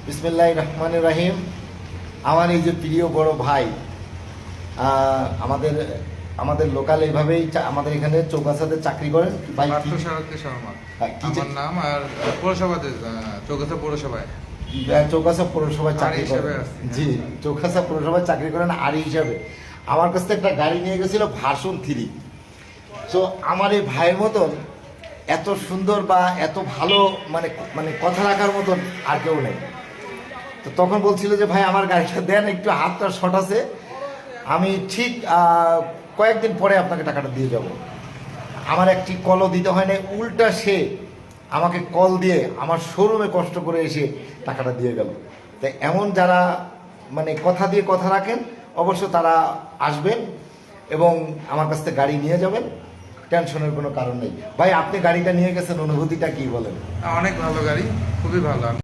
বিসমিল্লাহির রহমানির রহিম। আমার এই যে প্রিয় বড় ভাই, আমাদের আমাদের লোকাল এইভাবেই আমাদের এখানে চৌগাছাতে চাকরি করেন ভাই। আমার নাম আর পৌরসভাতে চৌগাছা পৌরসভায় চৌগাছা পৌরসভায় চাকরি করেন। জি, চৌগাছা পৌরসভায় চাকরি করেন আরি হিসাবে। আমার কাছ থেকে একটা গাড়ি নিয়ে গেছিল ভার্সন 3। তো আমার এই ভাইয়ের মতন এত সুন্দর বা এত ভালো মানে মানে কথা রাখার মতন আর কেউ নেই। তো তখন বলছিল যে ভাই আমার গাড়িটা দেন, একটু হাতটা শর্ট আছে, আমি ঠিক কয়েকদিন পরে আপনাকে টাকাটা দিয়ে যাব। আমার একটি কলও দিতে হয় না, উল্টা সে আমাকে কল দিয়ে আমার শোরুমে কষ্ট করে এসে টাকাটা দিয়ে গেল। তাই এমন যারা মানে কথা দিয়ে কথা রাখেন, অবশ্য তারা আসবেন এবং আমার কাছ থেকে গাড়ি নিয়ে যাবেন, টেনশনের কোনো কারণ নেই। ভাই আপনি গাড়িটা নিয়ে গেছেন, অনুভূতিটা কি বলেন? অনেক ভালো গাড়ি, খুবই ভালো।